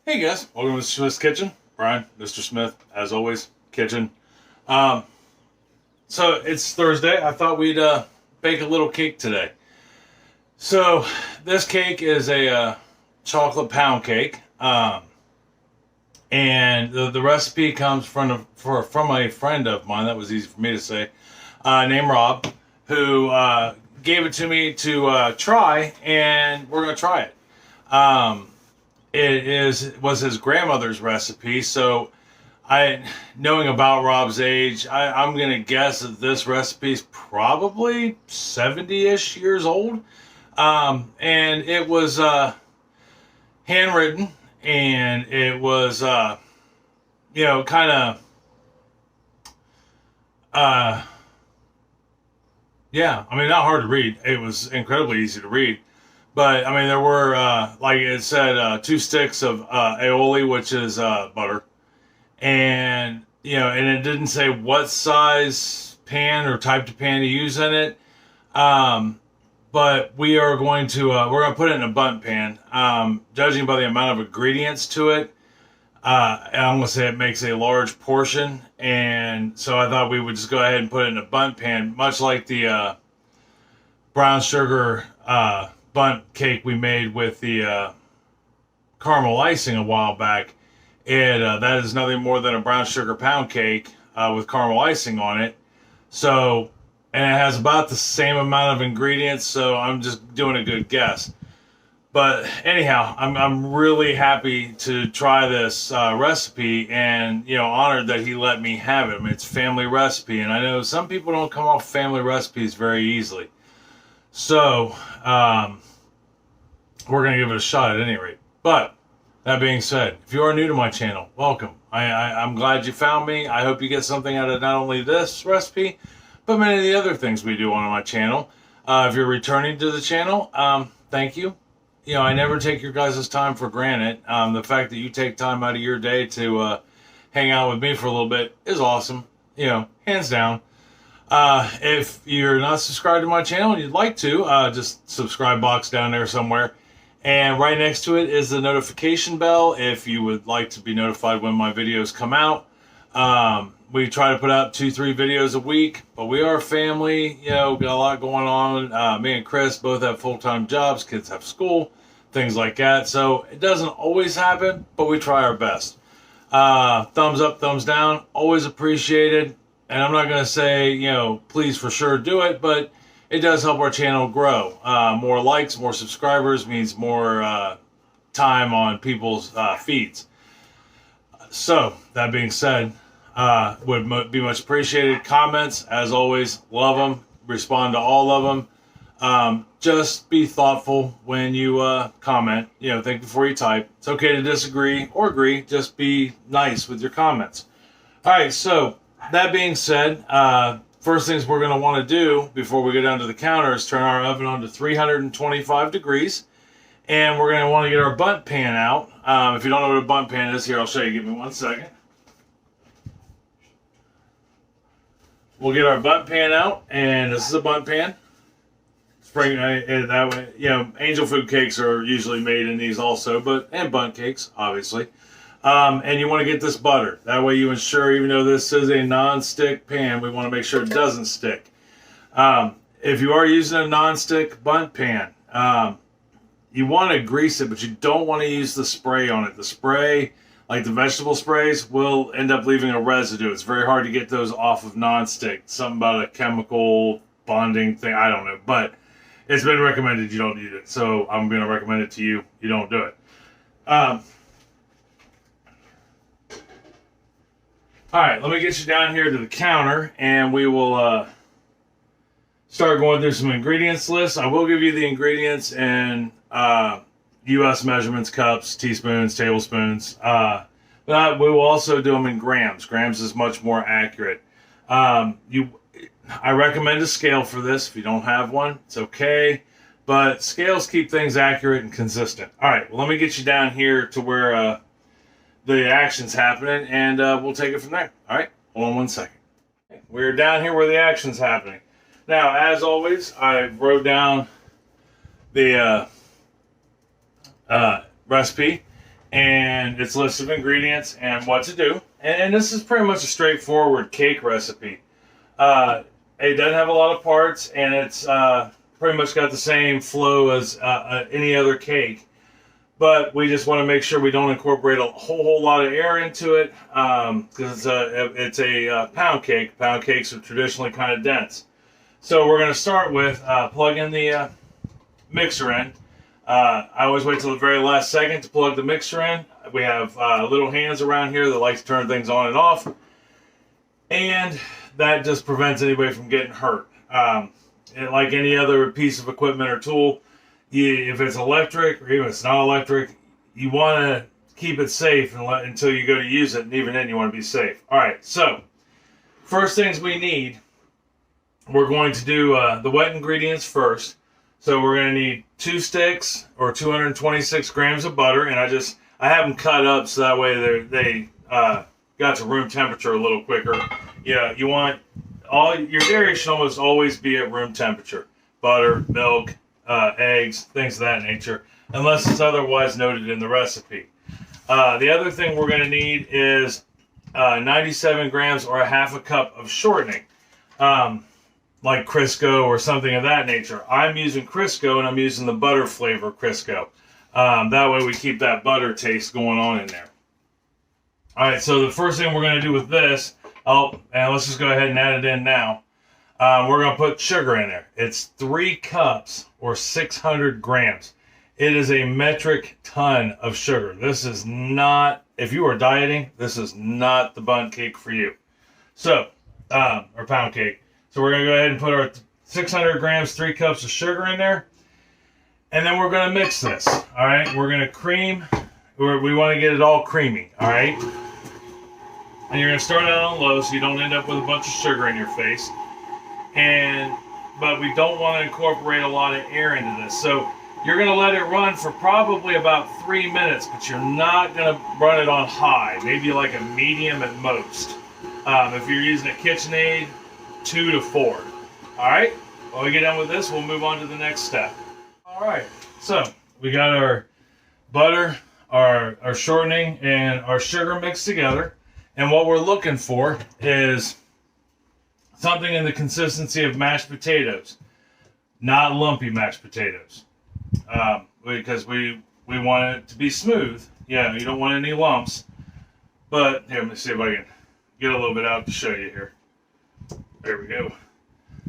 Hey guys, welcome to Smith's Kitchen. Brian, Mr. Smith, as always, kitchen. Um, so it's Thursday. I thought we'd bake a little cake today. So this cake is a chocolate pound cake, and the recipe comes from a friend of mine. That was easy for me to say, named Rob, who gave it to me to try, and we're gonna try it. Um, it was his grandmother's recipe, so knowing about Rob's age, I'm gonna guess that this recipe is probably 70-ish years old. And it was handwritten, and it was kind of uh, yeah. I mean, not hard to read. It was incredibly easy to read. But I mean, there were like it said, 2 sticks of aioli, which is butter, and and it didn't say what size pan or type of pan to use in it. Um, but we're going to put it in a bundt pan. Judging by the amount of ingredients to it, I'm going to say it makes a large portion, and so I thought we would just go ahead and put it in a bundt pan, much like the brown sugar bundt cake we made with the caramel icing a while back. That is nothing more than a brown sugar pound cake with caramel icing on it. So, and it has about the same amount of ingredients. So I'm just doing a good guess. But anyhow, I'm really happy to try this recipe, and honored that he let me have it. I mean, it's a family recipe, and I know some people don't come off family recipes very easily. So we're gonna give it a shot at any rate. But that being said, if you are new to my channel, welcome. I'm glad you found me. I hope you get something out of not only this recipe, but many of the other things we do on my channel. If you're returning to the channel, thank you. I never take your guys' time for granted. The fact that you take time out of your day to hang out with me for a little bit is awesome. Hands down. If you're not subscribed to my channel and you'd like to, just subscribe box down there somewhere. And right next to it is the notification bell if you would like to be notified when my videos come out. We try to put out 2-3 videos a week, but we are a family, got a lot going on. Me and Chris both have full-time jobs, kids have school, things like that. So it doesn't always happen, but we try our best. Thumbs up, thumbs down, always appreciated. And I'm not going to say, please for sure do it, but it does help our channel grow. More likes, more subscribers means more time on people's feeds. So, that being said, would be much appreciated. Comments, as always, love them. Respond to all of them. Just be thoughtful when you comment. Think before you type. It's okay to disagree or agree. Just be nice with your comments. All right, so that being said, first things we're going to want to do before we go down to the counter is turn our oven on to 325 degrees. And we're going to want to get our bundt pan out. If you don't know what a bundt pan is, here, I'll show you. Give me 1 second. We'll get our bundt pan out, and this is a bundt pan. That way, angel food cakes are usually made in these also, and bundt cakes, obviously. And you want to get this butter. That way you ensure, even though this is a non-stick pan, we want to make sure it doesn't stick. If you are using a non-stick bundt pan, you want to grease it, but you don't want to use the spray on it. The spray, like the vegetable sprays, will end up leaving a residue. It's very hard to get those off of non-stick. Something about a chemical bonding thing, I don't know. But it's been recommended you don't use it. So I'm going to recommend it to you. You don't do it. All right, let me get you down here to the counter, and we will start going through some ingredients lists. I will give you the ingredients in U.S. measurements, cups, teaspoons, tablespoons. But we will also do them in grams. Grams is much more accurate. I recommend a scale for this. If you don't have one, it's okay. But scales keep things accurate and consistent. All right, well, let me get you down here to where the action's happening, and we'll take it from there. All right, hold on 1 second. We're down here where the action's happening. Now, as always, I wrote down the recipe, and its list of ingredients and what to do. And this is pretty much a straightforward cake recipe. It doesn't have a lot of parts, and it's pretty much got the same flow as any other cake. But we just want to make sure we don't incorporate a whole lot of air into it, because it's a pound cake. Pound cakes are traditionally kind of dense. So we're going to start with plugging the mixer in. I always wait till the very last second to plug the mixer in. We have little hands around here that like to turn things on and off, and that just prevents anybody from getting hurt. Like any other piece of equipment or tool, if it's electric or even if it's not electric, you want to keep it safe until you go to use it, and even then you want to be safe. All right, so first things we need, we're going to do the wet ingredients first. So we're going to need 2 sticks or 226 grams of butter, and I have them cut up so that way they got to room temperature a little quicker. Yeah, you want your dairy should almost always be at room temperature. Butter, milk, eggs, things of that nature, unless it's otherwise noted in the recipe. The other thing we're going to need is 97 grams or a half a cup of shortening. Like Crisco or something of that nature. I'm using Crisco, and I'm using the butter flavor Crisco. That way we keep that butter taste going on in there. Alright, so the first thing we're going to do with this, and let's just go ahead and add it in now. We're going to put sugar in there. It's 3 cups or 600 grams. It is a metric ton of sugar. This is not, if you are dieting, this is not the bundt cake for you. So, or pound cake. So we're going to go ahead and put our 600 grams, 3 cups of sugar in there. And then we're going to mix this. All right. We're going to cream. We want to get it all creamy. All right. And you're going to start out on low so you don't end up with a bunch of sugar in your face. But we don't want to incorporate a lot of air into this. So you're going to let it run for probably about 3 minutes, but you're not going to run it on high. Maybe like a medium at most. If you're using a KitchenAid, 2 to 4. All right. When we get done with this, we'll move on to the next step. All right. So we got our butter, our shortening, and our sugar mixed together. And what we're looking for is something in the consistency of mashed potatoes, not lumpy mashed potatoes, because we want it to be smooth. Yeah, you don't want any lumps. But here, let me see if I can get a little bit out to show you here. There we go.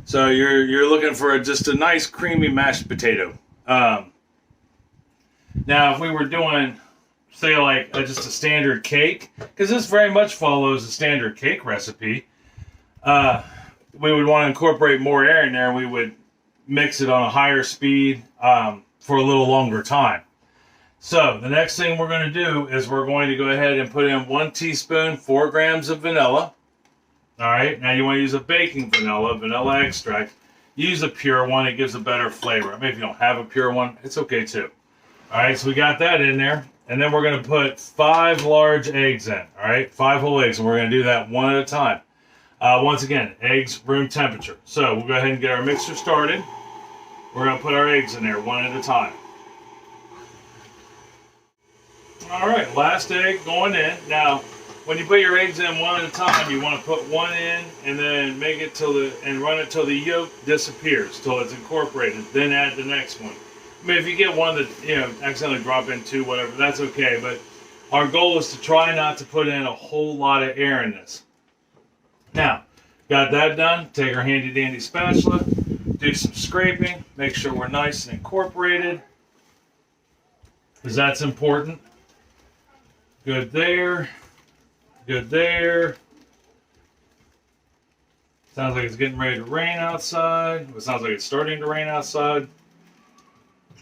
So you're looking for just a nice creamy mashed potato. Now, if we were doing, say, like just a standard cake, because this very much follows a standard cake recipe, we would want to incorporate more air in there, and we would mix it on a higher speed for a little longer time. So the next thing we're going to do is we're going to go ahead and put in 1 teaspoon, 4 grams of vanilla. All right, now you want to use a baking vanilla extract. Use a pure one, it gives a better flavor. I mean, if you don't have a pure one, it's okay too. All right, so we got that in there. And then we're going to put 5 large eggs in. All right, 5 whole eggs, and we're going to do that one at a time. Once again, eggs, room temperature. So we'll go ahead and get our mixer started. We're going to put our eggs in there one at a time. All right, last egg going in. Now, when you put your eggs in one at a time, you want to put one in and then make it and run it till the yolk disappears, till it's incorporated. Then add the next one. I mean, if you get one that, accidentally drop in 2, whatever, that's okay. But our goal is to try not to put in a whole lot of air in this. Now, got that done. Take our handy dandy spatula, do some scraping, make sure we're nice and incorporated, because that's important. Good there. Good there. Sounds like it's getting ready to rain outside. It sounds like it's starting to rain outside.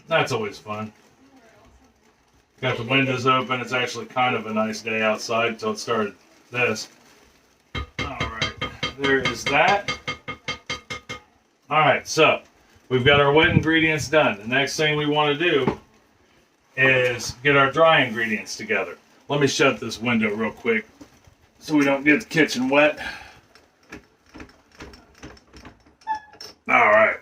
That's always fun. Got the windows open. It's actually kind of a nice day outside until it started this. Alright, there is that. Alright, so we've got our wet ingredients done. The next thing we want to do is get our dry ingredients together. Let me shut this window real quick so we don't get the kitchen wet. Alright.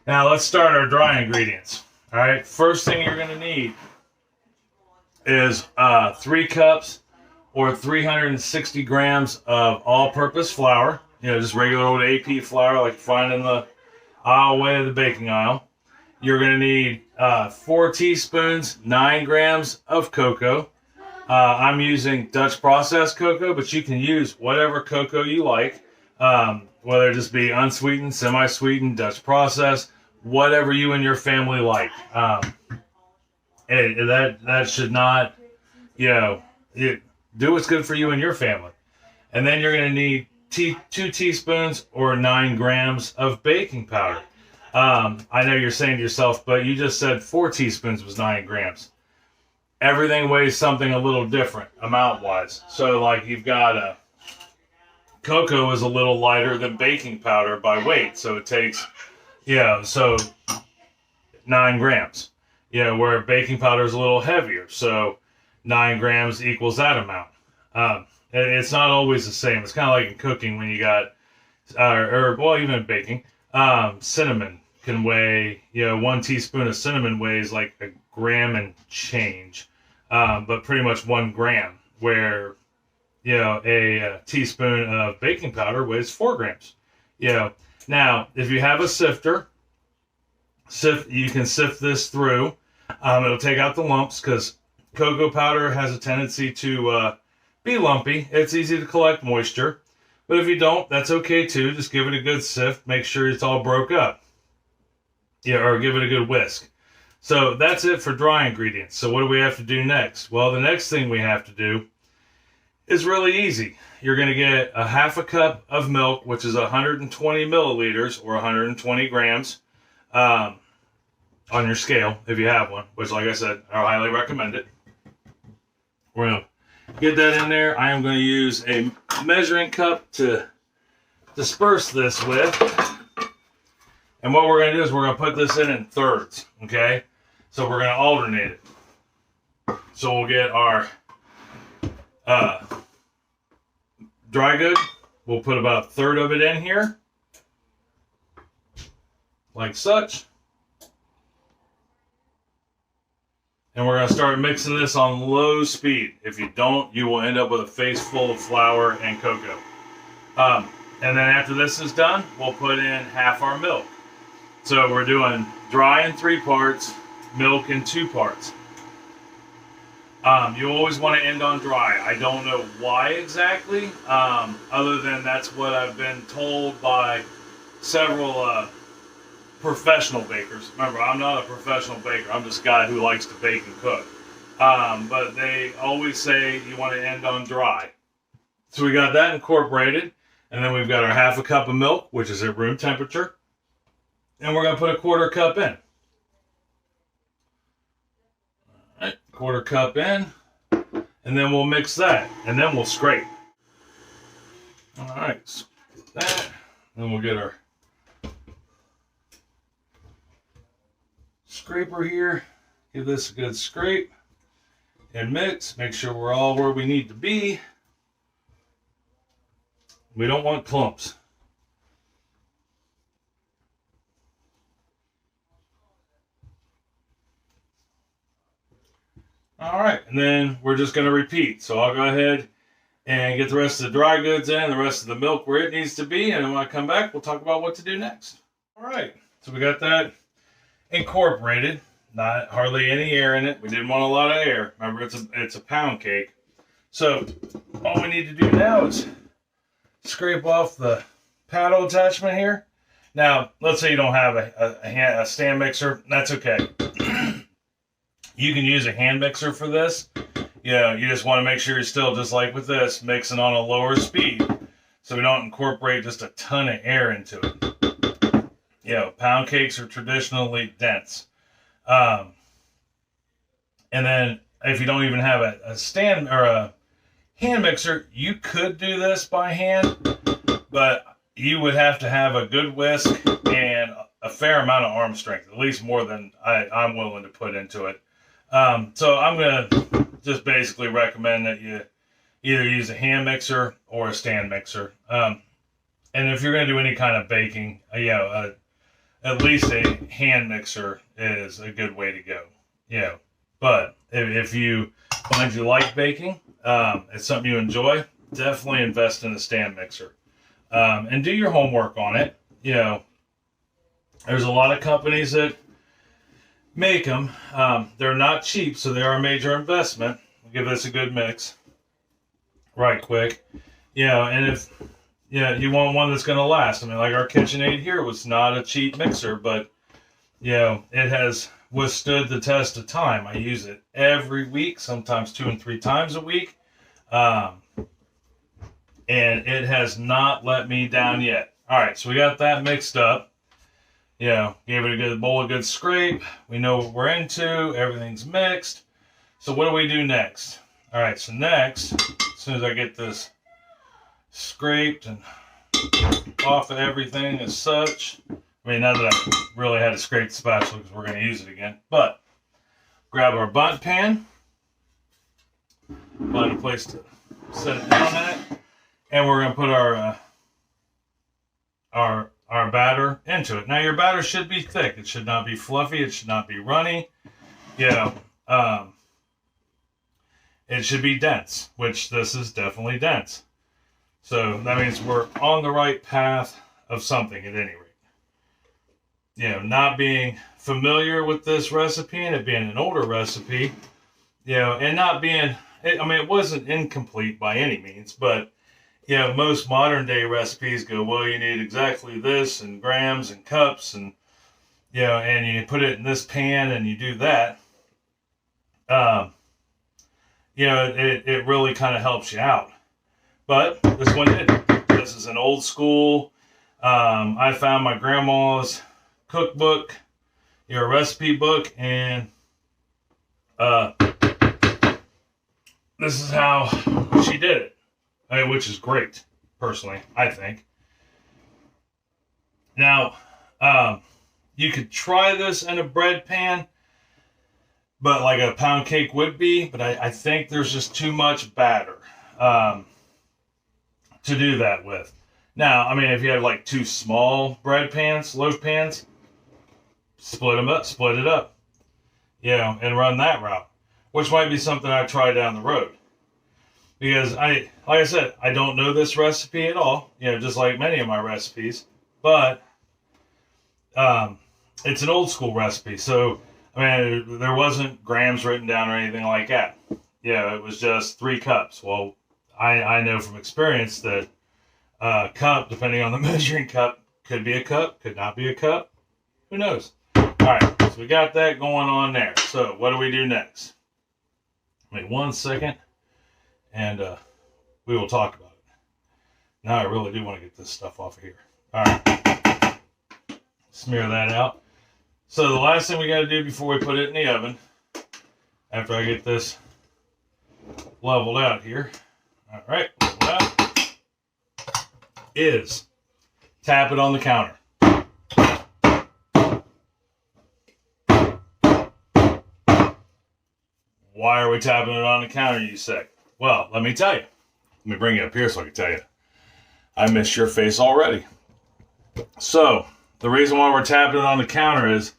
Now let's start our dry ingredients. Alright, first thing you're going to need is 3 cups or 360 grams of all-purpose flour. You know, just regular old AP flour like you find in the aisle way of the baking aisle. You're going to need 4 teaspoons, 9 grams of cocoa. I'm using Dutch processed cocoa, but you can use whatever cocoa you like, whether it just be unsweetened, semi-sweetened, Dutch processed, whatever you and your family like. That should not, you know, do what's good for you and your family. And then you're going to need 2 teaspoons or 9 grams of baking powder. I know you're saying to yourself, but you just said 4 teaspoons was 9 grams. Everything weighs something a little different amount-wise. So, like, you've got cocoa is a little lighter than baking powder by weight. So it takes, so 9 grams. Where baking powder is a little heavier. So 9 grams equals that amount. It's not always the same. It's kind of like in cooking when you got, even in baking, cinnamon can weigh, 1 teaspoon of cinnamon weighs like a gram and change, but pretty much 1 gram, where, a teaspoon of baking powder weighs 4 grams. Now, if you have a sifter, you can sift this through. It'll take out the lumps because cocoa powder has a tendency to be lumpy. It's easy to collect moisture. But if you don't, that's okay too. Just give it a good sift. Make sure it's all broke up. Or give it a good whisk. So that's it for dry ingredients. So what do we have to do next? Well, the next thing we have to do is really easy. You're going to get a half a cup of milk, which is 120 milliliters or 120 grams. On your scale, if you have one, which, like I said, I highly recommend it. We're going to get that in there. I am going to use a measuring cup to disperse this with. And what we're going to do is we're going to put this in thirds, okay? So we're going to alternate it. So we'll get our dry good. We'll put about a third of it in here, like such. And we're going to start mixing this on low speed. If you don't, you will end up with a face full of flour and cocoa. And then after this is done, we'll put in half our milk. So we're doing dry in 3 parts, milk in 2 parts. You always want to end on dry. I don't know why exactly, other than that's what I've been told by several professional bakers. Remember, I'm not a professional baker. I'm just a guy who likes to bake and cook. But they always say you want to end on dry. So we got that incorporated. And then we've got our half a cup of milk, which is at room temperature. And we're going to put a 1/4 cup in. All right, 1/4 cup in. And then we'll mix that. And then we'll scrape. All right, so that. Then we'll get our scraper here, give this a good scrape and mix. Make sure we're all where we need to be. We don't want clumps. All right, and then we're just going to repeat. So I'll go ahead and get the rest of the dry goods in, the rest of the milk where it needs to be, and then when I come back, we'll talk about what to do next. All right, so we got incorporated, not hardly any air in it. We didn't want a lot of air. Remember, it's a pound cake. So all we need to do now is scrape off the paddle attachment here. Now, let's say you don't have a stand mixer. That's okay. You can use a hand mixer for this. You just want to make sure you're still, just like with this, mixing on a lower speed so we don't incorporate just a ton of air into it. Pound cakes are traditionally dense. And then if you don't even have a stand or a hand mixer, you could do this by hand, but you would have to have a good whisk and a fair amount of arm strength, at least more than I'm willing to put into it. So I'm going to just basically recommend that you either use a hand mixer or a stand mixer. And if you're going to do any kind of baking, at least a hand mixer is a good way to go. But if you find you like baking, it's something you enjoy, definitely invest in a stand mixer. And do your homework on it. You know, there's a lot of companies that make them. They're not cheap, so they are a major investment. I'll give this a good mix right quick. You know, and if you want one that's going to last. I mean, like our KitchenAid here was not a cheap mixer, but, you know, it has withstood the test of time. I use it every week, sometimes 2 and 3 times a week. And it has not let me down yet. All right, so we got that mixed up. You know, gave it a good bowl, a good scrape. We know what we're into. Everything's mixed. So what do we do next? All right, so next, as soon as I get this scraped and off of everything as such. I mean, not that I really had to scrape the spatula because we're going to use it again. But grab our bundt pan. Find a place to set it down at. And we're going to put our batter into it. Now, your batter should be thick. It should not be fluffy. It should not be runny. You know, it should be dense, which this is definitely dense. So that means we're on the right path of something at any rate. You know, not being familiar with this recipe and it being an older recipe, you know, and not being, I mean, it wasn't incomplete by any means, but, you know, most modern day recipes go, well, you need exactly this and grams and cups and, you know, and you put it in this pan and you do that. You know, it really kind of helps you out. But this one didn't. This is an old school. I found my grandma's cookbook, your recipe book, and this is how she did it. I mean, which is great, personally, I think. Now, you could try this in a bread pan, but like a pound cake would be, but I think there's just too much batter to do that with. Now, I mean, if you have like 2 small bread pans, loaf pans, split it up, you know, and run that route, which might be something I try down the road. Because like I said, I don't know this recipe at all, you know, just like many of my recipes, but it's an old school recipe. So, I mean, there wasn't grams written down or anything like that. Yeah, it was just 3 cups. Well, I know from experience that cup, depending on the measuring cup, could be a cup, could not be a cup. Who knows? All right, so we got that going on there. So what do we do next? Wait 1 second, and we will talk about it. Now I really do want to get this stuff off of here. All right, smear that out. So the last thing we got to do before we put it in the oven, after I get this leveled out here, all right, leveled out, is tap it on the counter. Why are we tapping it on the counter, you say? Well, let me tell you. Let me bring it up here so I can tell you. I missed your face already. So, the reason why we're tapping it on the counter is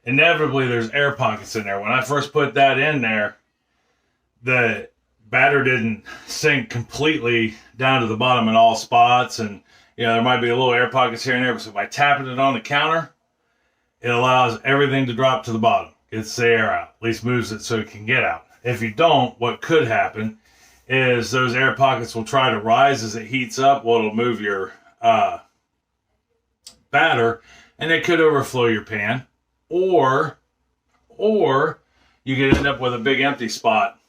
inevitably there's air pockets in there. When I first put that in there, the batter didn't sink completely down to the bottom in all spots, and you know, there might be a little air pockets here and there, but so by tapping it on the counter, it allows everything to drop to the bottom, gets the air out, at least moves it so it can get out. If you don't, what could happen is those air pockets will try to rise as it heats up. Well, it'll move your batter, and it could overflow your pan, or you could end up with a big empty spot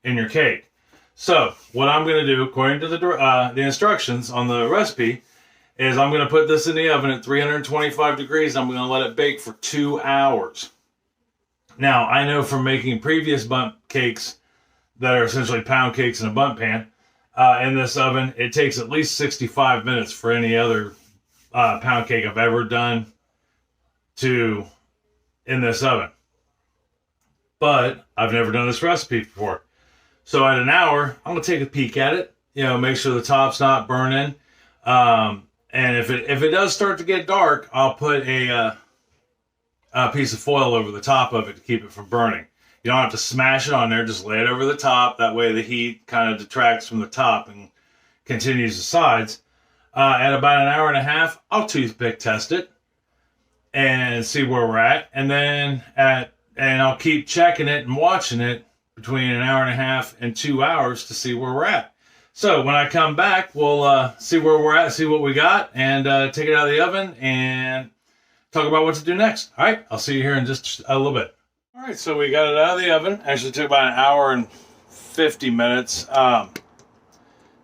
in your cake. So what I'm going to do, according to the instructions on the recipe, is I'm going to put this in the oven at 325 degrees. I'm going to let it bake for 2 hours. Now, I know from making previous bundt cakes that are essentially pound cakes in a bundt pan, in this oven, it takes at least 65 minutes for any other pound cake I've ever done in this oven. But I've never done this recipe before. So at an hour, I'm going to take a peek at it, you know, make sure the top's not burning. And if it does start to get dark, I'll put a piece of foil over the top of it to keep it from burning. You don't have to smash it on there. Just lay it over the top. That way the heat kind of detracts from the top and continues the sides. At about an hour and a half, I'll toothpick test it and see where we're at. And then I'll keep checking it and watching it between an hour and a half and 2 hours to see where we're at. So when I come back, we'll see where we're at, see what we got, and take it out of the oven and talk about what to do next. All right, I'll see you here in just a little bit. All right, so we got it out of the oven. Actually took about an hour and 50 minutes to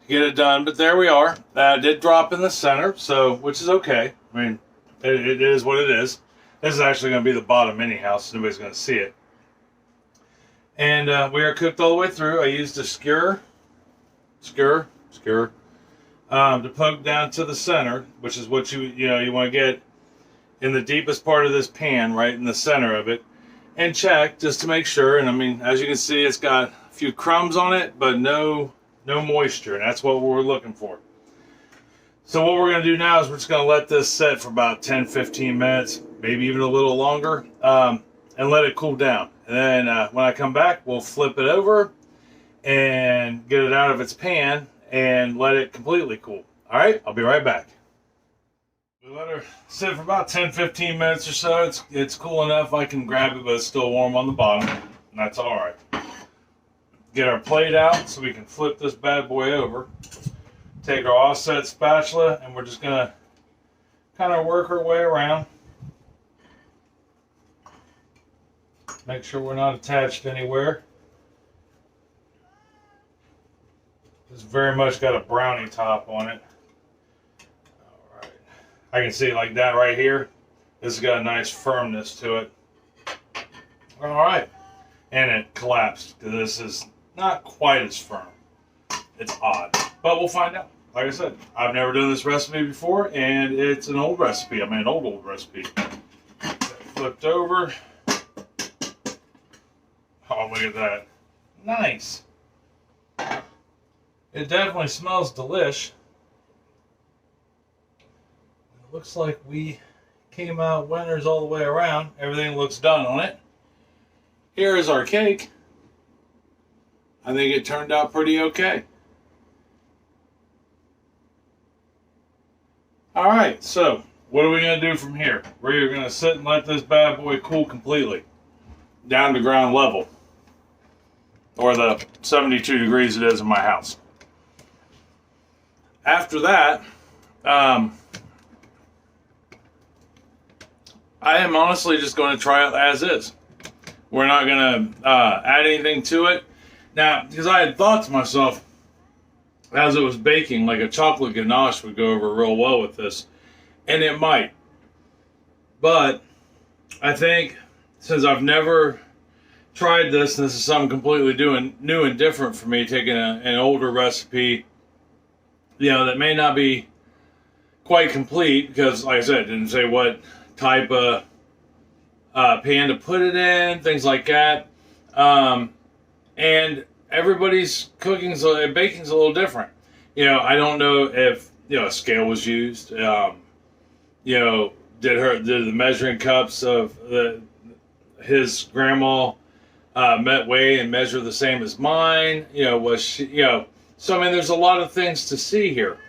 get it done, but there we are. It did drop in the center, so which is okay. I mean, it is what it is. This is actually going to be the bottom anyhow, so nobody's going to see it. And we are cooked all the way through. I used a skewer to poke down to the center, which is what you want to get in the deepest part of this pan, right in the center of it, and check just to make sure. And I mean, as you can see, it's got a few crumbs on it, but no moisture, and that's what we're looking for. So what we're going to do now is we're just going to let this set for about 10-15 minutes, maybe even a little longer, and let it cool down. And then when I come back, we'll flip it over and get it out of its pan and let it completely cool. All right, I'll be right back. We let her sit for about 10-15 minutes or so. It's cool enough I can grab it, but it's still warm on the bottom, and that's all right. Get our plate out so we can flip this bad boy over. Take our offset spatula, and we're just gonna kind of work our way around. Make sure we're not attached anywhere. It's very much got a brownie top on it. All right, I can see like that right here. This has got a nice firmness to it. All right, and it collapsed because this is not quite as firm. It's odd, but we'll find out. Like I said, I've never done this recipe before, and it's an old recipe. I mean, an old recipe. Flipped over. Oh, look at that. Nice. It definitely smells delish. It looks like we came out winners all the way around. Everything looks done on it. Here is our cake. I think it turned out pretty okay. Alright, so what are we going to do from here? We're going to sit and let this bad boy cool completely down to ground level, or the 72 degrees it is in my house. After that, I am honestly just going to try it as is. We're not going to add anything to it. Now, because I had thought to myself, as it was baking, like a chocolate ganache would go over real well with this. And it might. But I think since I've never tried this, and this is something completely new and different for me, taking an older recipe, that may not be quite complete, because like I said, it didn't say what type of pan to put it in, things like that. And everybody's baking's a little different. I don't know if a scale was used. Did the measuring cups of his grandma weigh and measure the same as mine? Was she? So I mean, there's a lot of things to see here,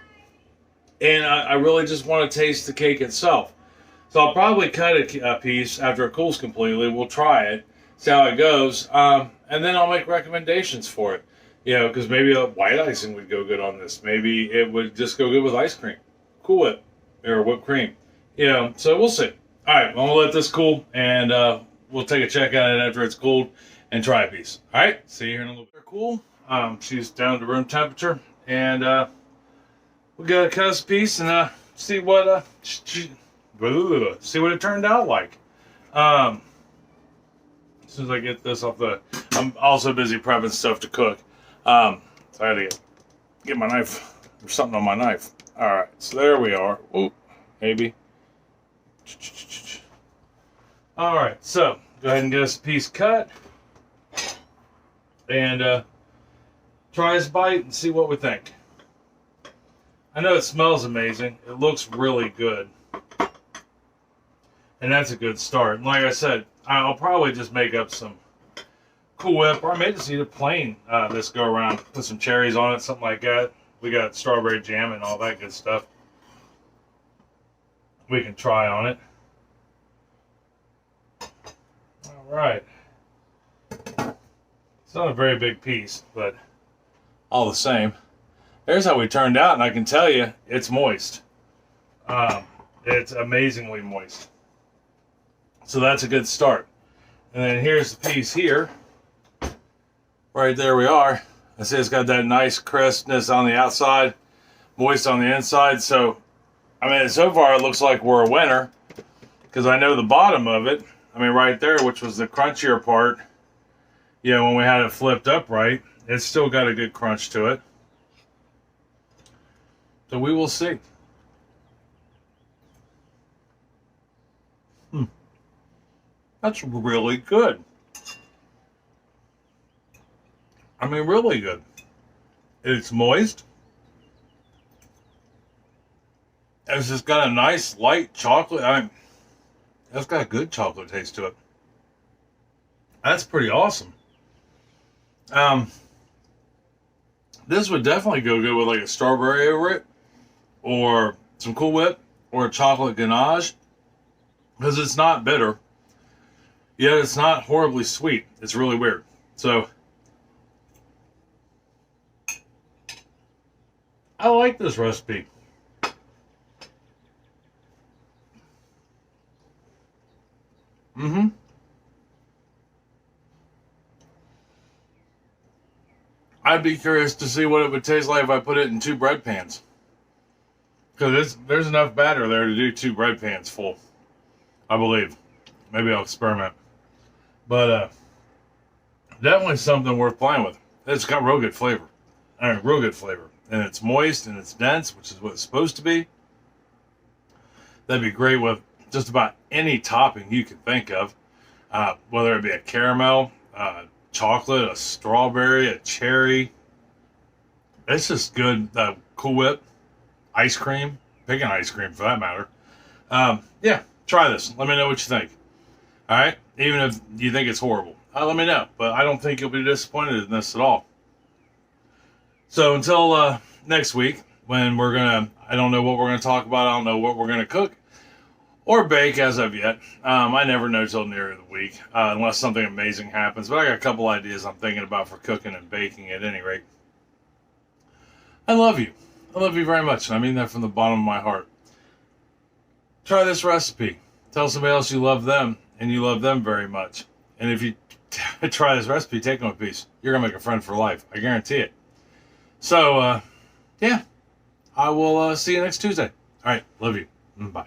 and I really just want to taste the cake itself. So I'll probably cut a piece after it cools completely. We'll try it, see how it goes, and then I'll make recommendations for it. Because maybe a white icing would go good on this. Maybe it would just go good with ice cream, Cool Whip, or whipped cream. So we'll see. All right, I'm gonna let this cool, and we'll take a check at it after it's cooled and try a piece. All right, see you here in a little bit. Cool. She's down to room temperature, and we gotta cut us a piece and see what see what it turned out like. As soon as I get this off I'm also busy prepping stuff to cook. So I had to get my knife. There's something on my knife. All right, so there we are. Ooh, maybe. All right, so go ahead and get us a piece cut, and try this bite and see what we think. I know it smells amazing. It looks really good, and that's a good start. And like I said, I'll probably just make up some Cool Whip, or I may just eat it plain this go around. Put some cherries on it, something like that. We got strawberry jam and all that good stuff we can try on it. All right. It's not a very big piece, but all the same. There's how we turned out, and I can tell you, it's moist. It's amazingly moist. So that's a good start. And then here's the piece here. Right there we are. I see it's got that nice crispness on the outside, moist on the inside. So, I mean, so far it looks like we're a winner, because I know the bottom of it, I mean, right there, which was the crunchier part, you know, when we had it flipped upright, it's still got a good crunch to it. So we will see. That's really good. I mean, really good. It's moist. It's just got a nice light chocolate. I mean, it's got a good chocolate taste to it. That's pretty awesome. This would definitely go good with like a strawberry over it, or some Cool Whip, or a chocolate ganache, because it's not bitter. Yet it's not horribly sweet. It's really weird. So I like this recipe. I'd be curious to see what it would taste like if I put it in 2 bread pans. Because there's enough batter there to do 2 bread pans full, I believe. Maybe I'll experiment. But definitely something worth playing with. It's got real good flavor. I mean, real good flavor. And it's moist and it's dense, which is what it's supposed to be. That'd be great with just about any topping you can think of. Whether it be a caramel, chocolate, a strawberry, a cherry. It's just good. Cool Whip, ice cream, pick an ice cream for that matter. Yeah, try this. Let me know what you think. All right? Even if you think it's horrible, let me know. But I don't think you'll be disappointed in this at all. So until next week, when I don't know what we're going to talk about. I don't know what we're going to cook or bake as of yet. I never know till near the week, unless something amazing happens. But I got a couple ideas I'm thinking about for cooking and baking at any rate. I love you. I love you very much, and I mean that from the bottom of my heart. Try this recipe. Tell somebody else you love them, and you love them very much. And if you try this recipe, take them a piece. You're going to make a friend for life. I guarantee it. So, yeah. I will see you next Tuesday. All right. Love you. Bye.